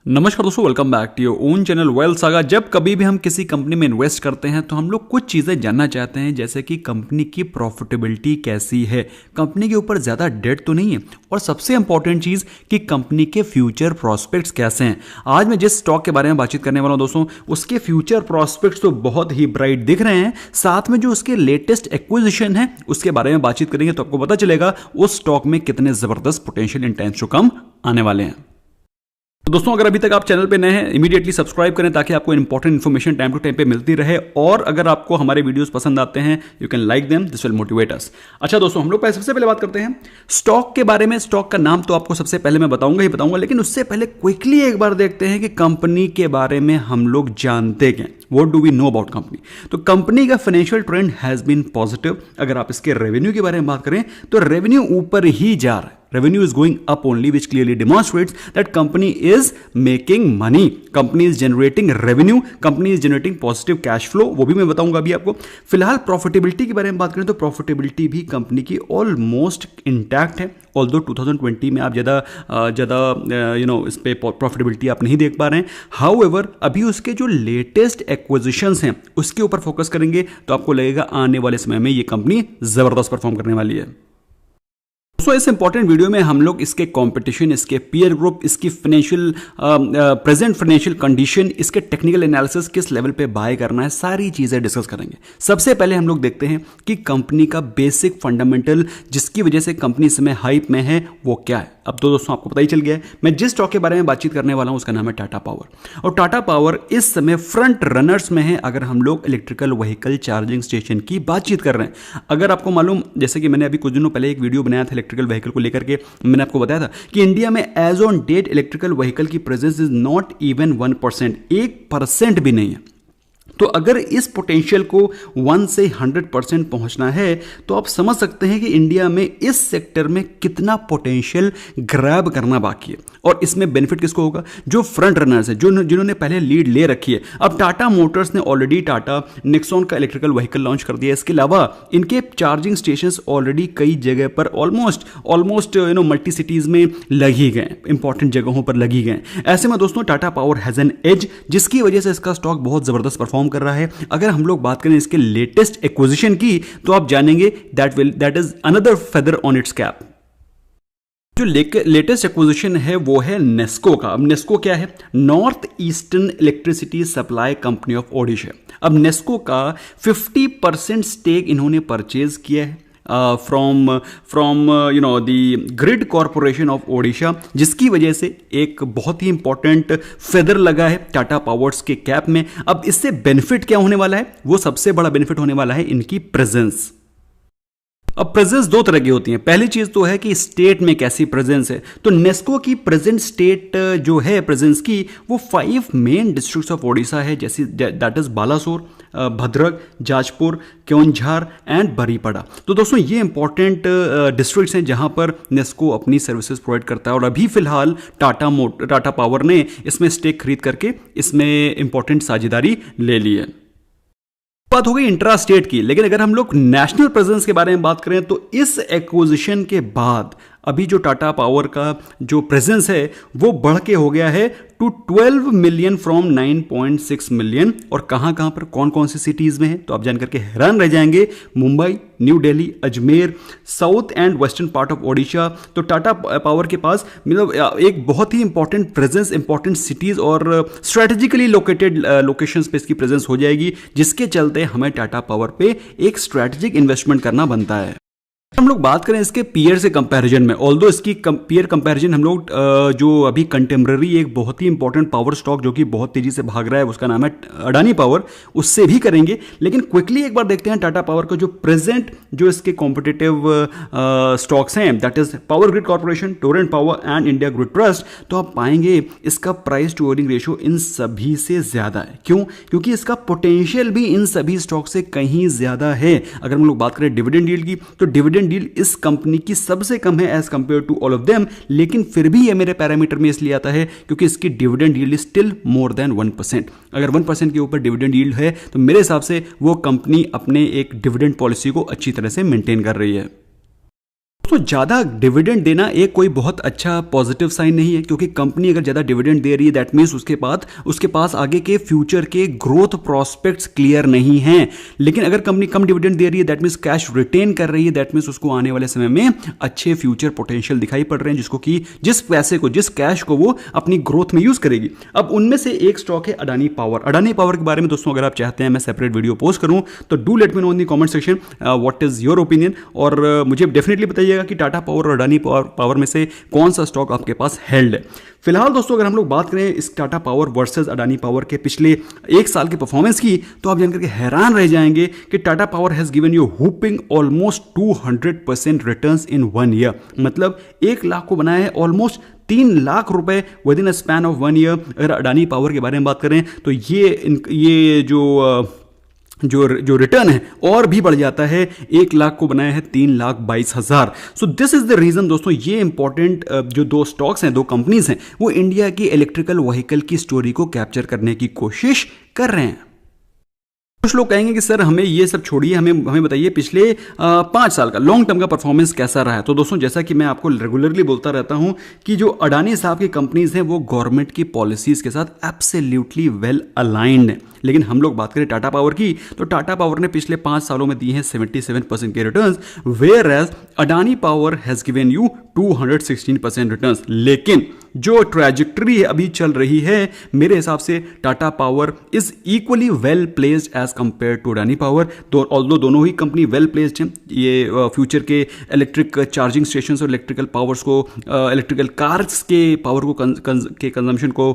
नमस्कार दोस्तों, welcome back to your own channel wealth saga. जब कभी भी हम किसी कंपनी में इन्वेस्ट करते हैं तो हम लोग कुछ चीज़ें जानना चाहते हैं, जैसे कि कंपनी की प्रॉफिटेबिलिटी कैसी है, कंपनी के ऊपर ज़्यादा डेट तो नहीं है, और सबसे इंपॉर्टेंट चीज़ कि कंपनी के फ्यूचर प्रॉस्पेक्ट्स कैसे हैं। आज मैं जिस स्टॉक के बारे में बातचीत करने वाला हूं दोस्तों, उसके फ्यूचर प्रॉस्पेक्ट्स तो बहुत ही ब्राइट दिख रहे हैं। साथ में जो उसके लेटेस्ट एक्विजिशन है उसके बारे में बातचीत करेंगे तो आपको पता चलेगा उस स्टॉक में कितने ज़बरदस्त potential in times to come आने वाले हैं। तो दोस्तों, अगर अभी तक आप चैनल पे नए हैं, इमीडिएटली सब्सक्राइब करें ताकि आपको important information time to time पे मिलती रहे। और अगर आपको हमारे वीडियोस पसंद आते हैं, you can like them, this will motivate अस। अच्छा दोस्तों, हम लोग सबसे पहले बात करते हैं स्टॉक के बारे में। स्टॉक का नाम तो आपको सबसे पहले मैं बताऊंगा, लेकिन उससे पहले क्विकली एक बार देखते हैं कि कंपनी के बारे में हम लोग जानते क्या, what do we know about company. तो कंपनी का financial trend has been positive. अगर आप इसके रेवेन्यू के बारे में बात करें तो रेवेन्यू ऊपर ही जा रहा है, revenue is going up only, which clearly demonstrates that company is making money, company is generating revenue, company is generating positive cash flow। वो भी मैं बताऊंगा अभी आपको। फिलहाल प्रॉफिटेबिलिटी के बारे में बात करें तो प्रॉफिटेबिलिटी भी कंपनी की ऑलमोस्ट इंटैक्ट है। ऑल्दो 2020 में आप ज़्यादा इस पे प्रॉफिटेबिलिटी आप नहीं देख पा रहे हैं। हाउएवर अभी उसके जो लेटेस्ट एक्विजिशंस हैं उसके ऊपर फोकस करेंगे तो आपको लगेगा आने वाले समय में ये कंपनी ज़बरदस्त परफॉर्म करने वाली है। दोस्तों, इस इंपॉर्टेंट वीडियो में हम लोग इसके कंपटीशन, इसके पीयर ग्रुप, इसकी फाइनेंशियल प्रेजेंट फाइनेंशियल कंडीशन, इसके टेक्निकल एनालिसिस, किस लेवल पे बाय करना है, सारी चीजें डिस्कस करेंगे। सबसे पहले हम लोग देखते हैं कि कंपनी का बेसिक फंडामेंटल जिसकी वजह से कंपनी इस समय हाइप में है वो क्या है। अब तो दोस्तों आपको पता ही चल गया है, मैं जिस स्टॉक के बारे में बातचीत करने वाला हूं उसका नाम है टाटा पावर। और टाटा पावर इस समय फ्रंट रनर्स में है अगर हम लोग इलेक्ट्रिकल व्हीकल चार्जिंग स्टेशन की बातचीत कर रहे हैं। अगर आपको मालूम, जैसे कि मैंने अभी कुछ दिनों पहले एक वीडियो बनाया था इलेक्ट्रिकल व्हीकल को लेकर के, मैंने आपको बताया था कि इंडिया में as on date electrical vehicle की प्रेजेंस इज नॉट इवन 1%, 1% भी नहीं है। तो अगर इस पोटेंशियल को 1 से 100% पहुंचना है तो आप समझ सकते हैं कि इंडिया में इस सेक्टर में कितना पोटेंशियल ग्रैब करना बाकी है। और इसमें बेनिफिट किसको होगा? जो फ्रंट रनर्स है, जिन्होंने पहले लीड ले रखी है। अब टाटा मोटर्स ने ऑलरेडी टाटा नेक्सॉन का इलेक्ट्रिकल व्हीकल लॉन्च कर दिया। इसके अलावा इनके चार्जिंग स्टेशंस ऑलरेडी कई जगह पर ऑलमोस्ट मल्टी सिटीज में लग ही गए, इंपॉर्टेंट जगहों पर लगी गए। ऐसे में दोस्तों Tata Power has an edge, जिसकी वजह से इसका स्टॉक बहुत जबरदस्त परफॉर्म कर रहा है। अगर हम लोग बात करें इसके लेटेस्ट एक्विजिशन की तो आप जानेंगे that is another feather on it's cap. जो लेटेस्ट एक्विजिशन है वो है नेस्को का। अब नेस्को क्या है? North eastern electricity supply company of Odisha. अब नेस्को का 50% स्टेक इन्होंने परचेज किया है from the grid corporation of Odisha, जिसकी वजह से एक बहुत ही इंपॉर्टेंट फेदर लगा है टाटा पावर्स के कैप में। अब इससे बेनिफिट क्या होने वाला है? वो सबसे बड़ा बेनिफिट होने वाला है इनकी प्रेजेंस। अब प्रेजेंस दो तरह की होती है। पहली चीज तो है कि स्टेट में कैसी प्रेजेंस है। तो नेस्को की प्रेजेंट स्टेट जो है प्रेजेंस की, वो 5 मेन डिस्ट्रिक्ट्स ऑफ ओडिशा है, जैसे that is Balasore, Bhadrak, Jajpur, Keonjhar and Baripada. तो दोस्तों ये इंपॉर्टेंट डिस्ट्रिक्ट्स हैं जहां पर नेस्को अपनी सर्विसेज प्रोवाइड करता है। और अभी फिलहाल टाटा पावर ने इसमें स्टेक खरीद करके इसमें इंपॉर्टेंट साझेदारी ले ली है। बात हो गई इंट्रा स्टेट की, लेकिन अगर हम लोग नेशनल प्रेजेंस के बारे में बात करें तो इस एक्विजिशन के बाद अभी जो टाटा पावर का जो प्रेजेंस है वो बढ़ के हो गया है टू 12 मिलियन फ्रॉम 9.6 मिलियन। और कहां पर, कौन कौन सी सिटीज में है तो आप जान करके हैरान रह जाएंगे। Mumbai, new Delhi, Ajmer, south and western part of Odisha. तो टाटा पावर के पास मतलब एक बहुत ही इंपॉर्टेंट प्रेजेंस, इंपॉर्टेंट सिटीज और स्ट्रेटेजिकली लोकेटेड लोकेशंस पे इसकी प्रेजेंस हो जाएगी, जिसके चलते हमें टाटा पावर पे एक स्ट्रेटेजिक इन्वेस्टमेंट करना बनता है। हम लोग बात करें इसके पीयर से कंपैरिजन में, ऑल्दो इसकी पीयर कंपैरिजन हम लोग जो अभी कंटेम्प्रेरी एक बहुत ही इंपॉर्टेंट पावर स्टॉक जो कि बहुत तेजी से भाग रहा है उसका नाम है अडानी पावर, उससे भी करेंगे। लेकिन क्विकली एक बार देखते हैं टाटा पावर का जो प्रेजेंट जो इसके कॉम्पिटिटिव स्टॉक्स हैं, that is Power Grid Corporation, Torrent Power and India Grid Trust. तो आप पाएंगे इसका प्राइस टू अर्निंग रेशियो इन सभी से ज्यादा है। क्यों? क्योंकि इसका पोटेंशियल भी इन सभी स्टॉक से कहीं ज्यादा है। अगर हम लोग बात करें डिविडेंड यील्ड की तो डिविडेंड यील्ड इस कंपनी की सबसे कम है as compare to all of them, लेकिन फिर भी ये मेरे पैरामीटर में इसलिए आता है क्योंकि इसकी dividend yield still more than 1%। अगर 1% के ऊपर डिविडेंड यील्ड है तो मेरे हिसाब से वो कंपनी अपने एक डिविडेंड पॉलिसी को अच्छी तरह से मेंटेन कर रही है। दोस्तों ज़्यादा डिविडेंड देना एक कोई बहुत अच्छा पॉजिटिव साइन नहीं है, क्योंकि कंपनी अगर ज़्यादा डिविडेंड दे रही है दैट मीन्स उसके पास आगे के फ्यूचर के ग्रोथ प्रोस्पेक्ट्स क्लियर नहीं हैं। लेकिन अगर कंपनी कम डिविडेंड दे रही है दैट मीन्स कैश रिटेन कर रही है, दैट मीन्स उसको आने वाले समय में अच्छे फ्यूचर पोटेंशियल दिखाई पड़ रहे हैं, जिसको कि जिस पैसे को जिस कैश को वो अपनी ग्रोथ में यूज़ करेगी। अब उनमें से एक स्टॉक है अडानी पावर। अडानी पावर के बारे में दोस्तों अगर आप चाहते हैं मैं सेपरेट वीडियो पोस्ट करूँ तो do let me know in the comment section what is your opinion, और मुझे डेफिनेटली बताइएगा कि टाटा पावर और अडानी पावर में से कौन सा स्टॉक आपके पास हेल्ड है। फिलहाल दोस्तों अगर हम लोग बात करें इस Tata power versus Adani power के पिछले एक साल के परफॉर्मेंस की, तो आप जानकर के हैरान रह जाएंगे कि Tata Power has given you whooping almost 200% returns in 1 year. मतलब 1 लाख को बनाया है ऑलमोस्ट 3 लाख रुपए with in a span of 1 year. अगर अडानी पावर के बारे में बात करें तो ये जो रिटर्न है और भी बढ़ जाता है, 1 लाख को बनाया है 3,22,000। So this is the reason दोस्तों, ये इंपॉर्टेंट जो दो स्टॉक्स हैं, दो कंपनीज हैं, वो इंडिया की इलेक्ट्रिकल व्हीकल की स्टोरी को कैप्चर करने की कोशिश कर रहे हैं। कुछ लोग कहेंगे कि सर हमें ये सब छोड़िए, हमें बताइए पिछले 5 साल का लॉन्ग टर्म का परफॉर्मेंस कैसा रहा है। तो दोस्तों जैसा कि मैं आपको रेगुलरली बोलता रहता हूं कि जो अडानी साहब की कंपनीज हैं वो गवर्नमेंट की पॉलिसीज के साथ एब्सोल्युटली वेल अलाइंड है। लेकिन हम लोग बात करें टाटा पावर की, तो टाटा पावर ने पिछले 5 सालों में दिए हैं 77% के returns, where as Adani Power has given you 216% returns. लेकिन जो ट्रैजेक्टरी अभी चल रही है मेरे हिसाब से Tata Power is equally well placed as compare to Adani Power. Although दोनों ही कंपनी वेल प्लेस्ड हैं, ये फ्यूचर के इलेक्ट्रिक चार्जिंग स्टेशन और इलेक्ट्रिकल पावर्स को, इलेक्ट्रिकल कार्स के पावर को के कंजम्पशन को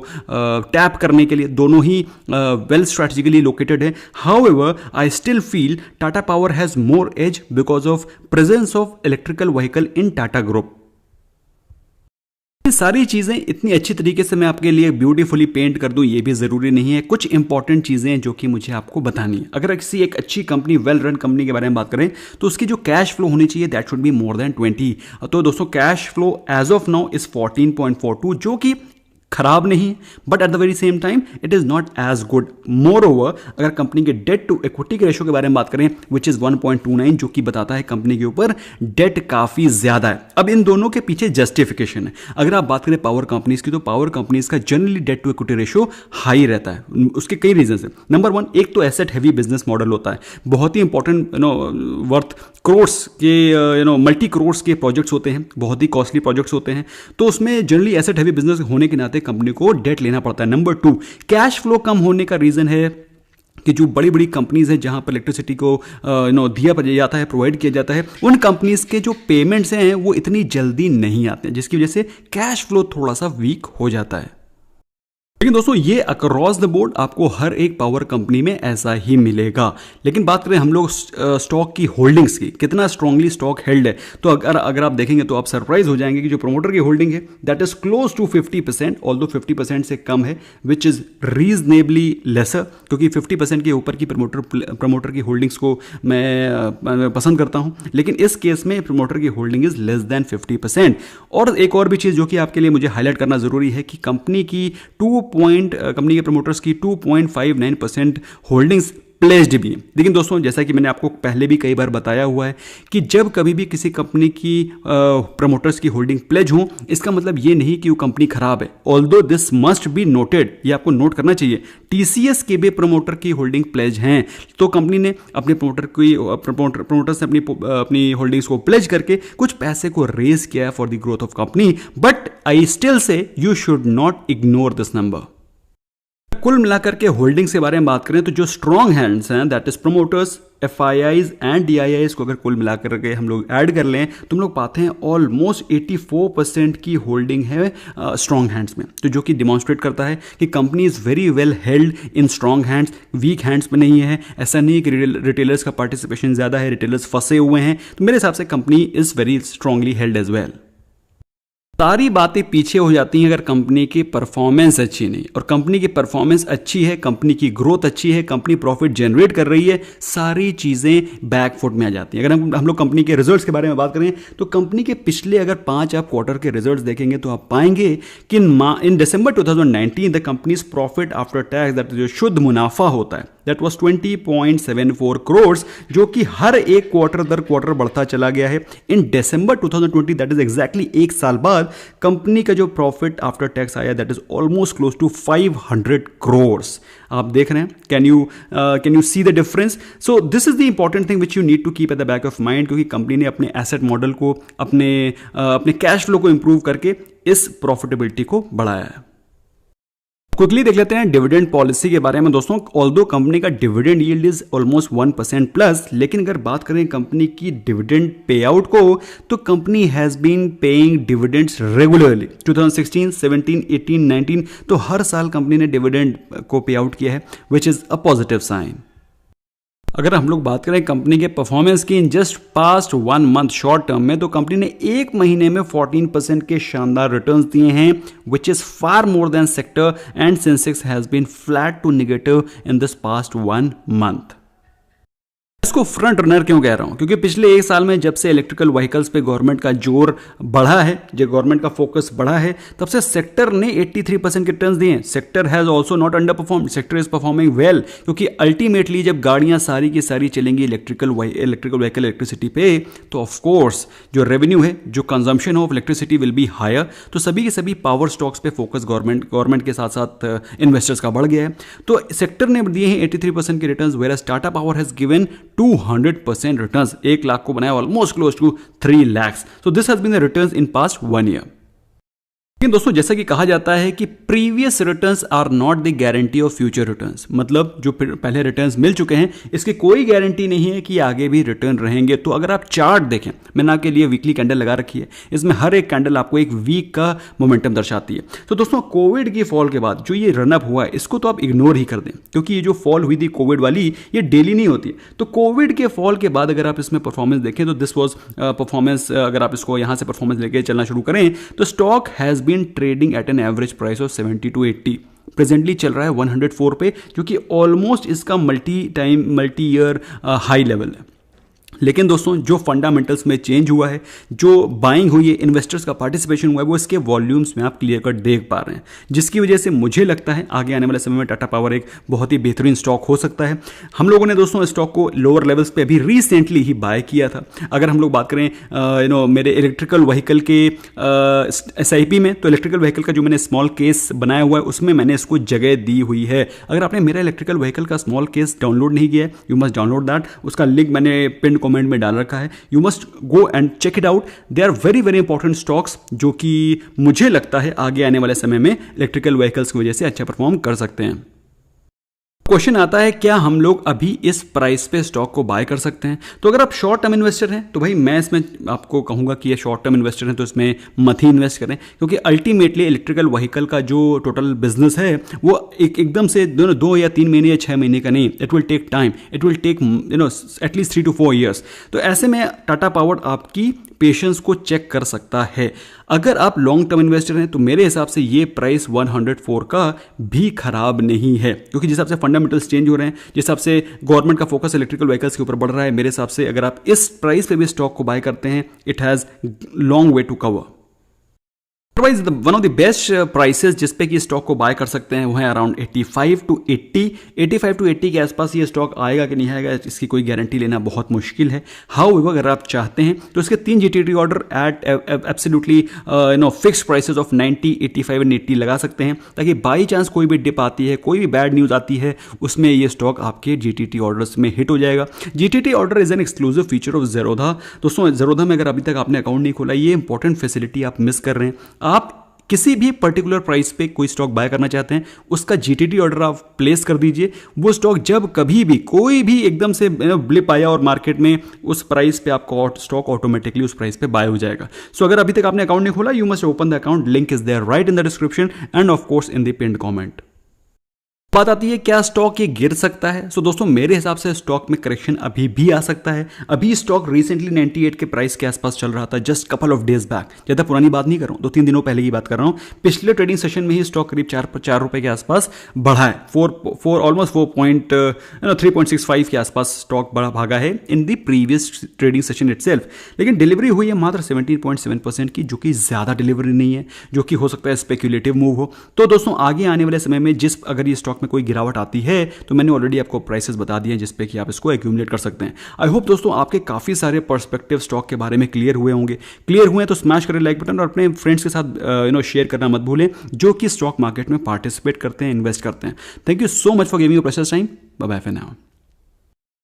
टैप करने के लिए दोनों ही वेल स्ट्रैटेजिकली लोकेटेड है। However I still feel Tata Power has more edge because of presence of electrical vehicle in Tata group. ये सारी चीज़ें इतनी अच्छी तरीके से मैं आपके लिए ब्यूटीफुली पेंट कर दूं ये भी ज़रूरी नहीं है। कुछ इंपॉर्टेंट चीज़ें जो कि मुझे आपको बतानी है। अगर किसी एक अच्छी कंपनी, वेल रन कंपनी के बारे में बात करें तो उसकी जो कैश फ्लो होनी चाहिए that should be more than 20। तो दोस्तों cash flow as of now is 14.42, जो कि खराब नहीं है, but at the very same time it is not as good. Moreover अगर कंपनी के डेट टू इक्विटी के रेशो के बारे में बात करें विच इज 1.29, जो कि बताता है कंपनी के ऊपर डेट काफी ज्यादा है। अब इन दोनों के पीछे जस्टिफिकेशन है। अगर आप बात करें पावर कंपनीज की, तो पावर कंपनीज का generally debt to equity ratio high रहता है। उसके कई रीजन है। नंबर 1, एक तो एसेट हैवी बिजनेस मॉडल होता है, बहुत ही इंपॉर्टेंट वर्थ करोड्स के मल्टी करोड्स के प्रोजेक्ट्स होते हैं, बहुत ही कॉस्टली प्रोजेक्ट्स होते हैं, तो उसमें जनरली एसेट हैवी बिजनेस होने के नाते कंपनी को डेट लेना पड़ता है। नंबर 2, कैश फ्लो कम होने का रीजन है कि जो बड़ी बड़ी कंपनीज हैं जहां पर इलेक्ट्रिसिटी को दिया जाता है, प्रोवाइड किया जाता है, उन कंपनीज के जो पेमेंट्स हैं वो इतनी जल्दी नहीं आते हैं, जिसकी वजह से कैश फ्लो थोड़ा सा वीक हो जाता है। लेकिन दोस्तों ये अक्रॉस द बोर्ड आपको हर एक पावर कंपनी में ऐसा ही मिलेगा। लेकिन बात करें हम लोग स्टॉक की होल्डिंग्स की, कितना स्ट्रांगली स्टॉक हेल्ड है, तो अगर आप देखेंगे तो आप सरप्राइज हो जाएंगे कि जो प्रमोटर की होल्डिंग है that is close to 50%, although 50% से कम है, विच इज रीजनेबली लेसर, क्योंकि 50% के ऊपर की प्रमोटर की होल्डिंग्स को मैं पसंद करता हूं। लेकिन इस केस में प्रमोटर की होल्डिंग इज लेस देन 50%। और एक और भी चीज जो कि आपके लिए मुझे हाईलाइट करना जरूरी है कि कंपनी के प्रमोटर्स की 2.59% होल्डिंग्स प्लेज्ड भी है। लेकिन दोस्तों जैसा कि मैंने आपको पहले भी कई बार बताया हुआ है कि जब कभी भी किसी कंपनी की प्रमोटर्स की होल्डिंग प्लेज हो, इसका मतलब ये नहीं कि वो कंपनी खराब है। Although this must be noted, ये आपको नोट करना चाहिए। टीसीएस के भी प्रमोटर की होल्डिंग प्लेज हैं, तो कंपनी ने अपने प्रमोटर से अपनी होल्डिंग्स को प्लेज करके कुछ पैसे को रेज किया है for the growth of company. But I still say you should not ignore this number. कुल मिलाकर के होल्डिंग्स के बारे में बात करें तो जो स्ट्रॉन्ग हैंड्स हैं that is promoters, FIIs and DIIs को अगर कुल मिलाकर के हम लोग ऐड कर लें तो हम लोग पाते हैं ऑलमोस्ट 84% की होल्डिंग है स्ट्रॉन्ग हैंड्स में, तो जो कि डिमॉन्स्ट्रेट करता है कि company is very well held in strong hands, weak hands में नहीं है। ऐसा नहीं है कि रिटेलर्स का पार्टिसिपेशन ज्यादा है, रिटेलर्स फंसे हुए हैं, तो मेरे हिसाब से company is very strongly held as well. सारी बातें पीछे हो जाती हैं अगर कंपनी की परफॉर्मेंस अच्छी नहीं, और कंपनी की परफॉर्मेंस अच्छी है, कंपनी की ग्रोथ अच्छी है, कंपनी प्रॉफिट जनरेट कर रही है, सारी चीज़ें बैकफुट में आ जाती हैं। अगर हम लोग कंपनी के रिजल्ट्स के बारे में बात करें तो कंपनी के पिछले अगर 5 आप क्वार्टर के रिजल्ट्स देखेंगे तो आप पाएंगे कि इन दिसंबर 2019 the companies profit after tax, that जो शुद्ध मुनाफा होता है दैट वाज 20.74 करोड़, जो कि हर एक क्वार्टर दर क्वार्टर बढ़ता चला गया है। In December 2020, that is exactly एक साल बाद, कंपनी का जो प्रॉफिट आफ्टर टैक्स आया that is almost close to 500 crore. आप देख रहे हैं, can you see the difference? So this is the important thing which you need to keep at the back of mind, क्योंकि कंपनी ने अपने एसेट मॉडल को, अपने कैश फ्लो को इंप्रूव करके इस प्रॉफिटेबिलिटी को बढ़ाया है। क्विकली देख लेते हैं डिविडेंड पॉलिसी के बारे में दोस्तों। ऑल्दो कंपनी का dividend yield is almost 1% plus, लेकिन अगर बात करें कंपनी की डिविडेंड पे आउट को, तो company has been paying dividends regularly 2016, 17, 18, 19, तो हर साल कंपनी ने डिविडेंड को पे आउट किया है, which is a positive sign. अगर हम लोग बात करें कंपनी के परफॉर्मेंस की in just past 1 month short term में, तो कंपनी ने एक महीने में 14% के शानदार रिटर्न्स दिए हैं, which is far more than sector, and Sensex has been flat to negative in this past 1 month. इसको फ्रंट रनर क्यों कह रहा हूं? क्योंकि पिछले एक साल में जब से इलेक्ट्रिकल व्हीकल्स पे गवर्नमेंट का जोर बढ़ा है, जब गवर्नमेंट का फोकस बढ़ा है, तब से सेक्टर ने 83% के रिटर्न्स दिए हैं। Sector has also not under perform, sector is performing well, क्योंकि अल्टीमेटली जब गाड़ियां सारी की सारी चलेंगी इलेक्ट्रिकल व्हीकल इलेक्ट्रिसिटी पे, तो ऑफ कोर्स जो रेवेन्यू है, जो consumption of electricity will be higher. तो सभी के सभी पावर स्टॉक्स पे फोकस गवर्नमेंट के साथ साथ इन्वेस्टर्स का बढ़ गया है। तो सेक्टर ने दिए हैं 83% के returns, whereas Tata Power has given 200% returns, 1 lakh को बनाया almost close to 3 lakh. So this has been the returns in past 1 year. लेकिन दोस्तों, जैसा कि कहा जाता है कि previous returns are not the guarantee of future returns, मतलब जो पहले रिटर्न्स मिल चुके हैं, इसकी कोई गारंटी नहीं है कि आगे भी रिटर्न रहेंगे। तो अगर आप चार्ट देखें, मैंने आपके लिए वीकली कैंडल लगा रखी है, इसमें हर एक कैंडल आपको एक वीक का मोमेंटम दर्शाती है। तो दोस्तों, कोविड की फॉल के बाद जो ये रनअप हुआ है, इसको तो आप इग्नोर ही कर दें, क्योंकि ये जो फॉल हुई थी कोविड वाली, ये डेली नहीं होती। तो कोविड के फॉल के बाद अगर आप इसमें परफॉर्मेंस देखें, तो दिस वॉज परफॉर्मेंस, अगर आप इसको यहां से परफॉर्मेंस लेके चलना शुरू करें, तो stock has been trading at an average price of 70 to 80। Presently चल रहा है 104 पे, जो कि ऑलमोस्ट इसका मल्टी ईयर हाई लेवल है। लेकिन दोस्तों, जो फंडामेंटल्स में चेंज हुआ है, जो बाइंग हुई है, इन्वेस्टर्स का पार्टिसिपेशन हुआ है, वो इसके वॉल्यूम्स में आप क्लियर कट देख पा रहे हैं, जिसकी वजह से मुझे लगता है आगे आने वाले समय में टाटा पावर एक बहुत ही बेहतरीन स्टॉक हो सकता है। हम लोगों ने दोस्तों स्टॉक को लोअर लेवल्स पे अभी रिसेंटली ही बाय किया था। अगर हम लोग बात करें मेरे इलेक्ट्रिकल व्हीकल के SIP में, तो इलेक्ट्रिकल व्हीकल का जो मैंने स्मॉल केस बनाया हुआ है, उसमें मैंने इसको जगह दी हुई है। अगर आपने मेरा इलेक्ट्रिकल व्हीकल का स्मॉल केस डाउनलोड नहीं किया है, यू मस्ट डाउनलोड दैट। उसका लिंक मैंने पिन कमेंट में डाल रखा है, you must go and check it out. They are very very important stocks, जो कि मुझे लगता है आगे आने वाले समय में इलेक्ट्रिकल व्हीकल्स की वजह से अच्छा परफॉर्म कर सकते हैं। क्वेश्चन आता है, क्या हम लोग अभी इस प्राइस पे स्टॉक को बाय कर सकते हैं? तो अगर आप शॉर्ट टर्म इन्वेस्टर हैं, तो भाई मैं इसमें आपको कहूंगा कि ये शॉर्ट टर्म इन्वेस्टर हैं तो इसमें मत ही इन्वेस्ट करें, क्योंकि अल्टीमेटली इलेक्ट्रिकल व्हीकल का जो टोटल बिजनेस है, वो एकदम से 2 या 3 महीने या 6 महीने का नहीं। It will take time, it will take at least 3 to 4 years. तो ऐसे में टाटा पावर आपकी पेशेंस को चेक कर सकता है। अगर आप लॉन्ग टर्म इन्वेस्टर हैं, तो मेरे हिसाब से ये प्राइस 104 का भी खराब नहीं है, क्योंकि जिस हिसाब से फंडामेंटल्स चेंज हो रहे हैं, जिस हिसाब से गवर्नमेंट का फोकस इलेक्ट्रिकल व्हीकल्स के ऊपर बढ़ रहा है, मेरे हिसाब से अगर आप इस प्राइस पे भी स्टॉक को बाय करते हैं, it has long way to cover. Otherwise one of the best prices जिस पे कि स्टॉक को बाय कर सकते हैं, वो है अराउंड 85 to 80 के आसपास ये स्टॉक आएगा कि नहीं आएगा, इसकी कोई गारंटी लेना बहुत मुश्किल है। हाउ अगर आप चाहते हैं तो इसके 3 GTT order at absolutely fixed prices of 90, 85 and 80 लगा सकते हैं, ताकि बाई चांस कोई भी डिप आती है, कोई भी बैड न्यूज़ आती है, उसमें ये स्टॉक आपके GTT ऑर्डर्स में हिट हो जाएगा। GTT order is an exclusive feature of Zerodha. दोस्तों, ज़ेरोधा में अगर अभी तक आपने अकाउंट नहीं खोला, ये इंपॉर्टेंट फैसिलिटी आप मिस कर रहे हैं। आप किसी भी पर्टिकुलर प्राइस पे कोई स्टॉक बाय करना चाहते हैं, उसका GTT ऑर्डर आप प्लेस कर दीजिए। वो स्टॉक जब कभी भी कोई भी एकदम से ब्लिप आया और मार्केट में, उस प्राइस पे आपका स्टॉक ऑटोमेटिकली उस प्राइस पे बाय हो जाएगा। सो अगर अभी तक आपने अकाउंट नहीं खोला, you must open the account, link is there right in the description and of course in the pinned comment. बात आती है क्या स्टॉक ये गिर सकता है? सो दोस्तों, मेरे हिसाब से स्टॉक में करेक्शन अभी भी आ सकता है। अभी स्टॉक रिसेंटली 98 के प्राइस के आसपास चल रहा था, just couple of days back. ज़्यादा पुरानी बात नहीं कर रहा हूँ, 2-3 दिनों पहले की बात कर रहा हूँ। पिछले ट्रेडिंग सेशन में ही स्टॉक करीब 4 रुपए के आसपास बढ़ा है। ऑलमोस्ट 3.65 के आसपास स्टॉक बड़ा भागा है in the previous trading session itself. लेकिन डिलीवरी हुई है मात्र 17.7% की, जो कि ज़्यादा डिलीवरी नहीं है, जो कि हो सकता है स्पेक्युलेटिव मूव हो। तो दोस्तों, आगे आने वाले समय में अगर ये स्टॉक में कोई गिरावट आती है तो मैंने ऑलरेडी आपको प्राइसेस बता दिए हैं जिस पे कि आप इसको एक्यूमुलेट कर सकते हैं। आई होप दोस्तों आपके काफ़ी सारे पर्सपेक्टिव स्टॉक के बारे में क्लियर हुए होंगे। क्लियर हुए हैं तो स्मैश करें लाइक बटन और अपने फ्रेंड्स के साथ शेयर करना मत भूलें जो कि स्टॉक मार्केट में पार्टिसिपेट करते हैं, इन्वेस्ट करते हैं। Thank you so much for giving your precious time. Bye bye for now.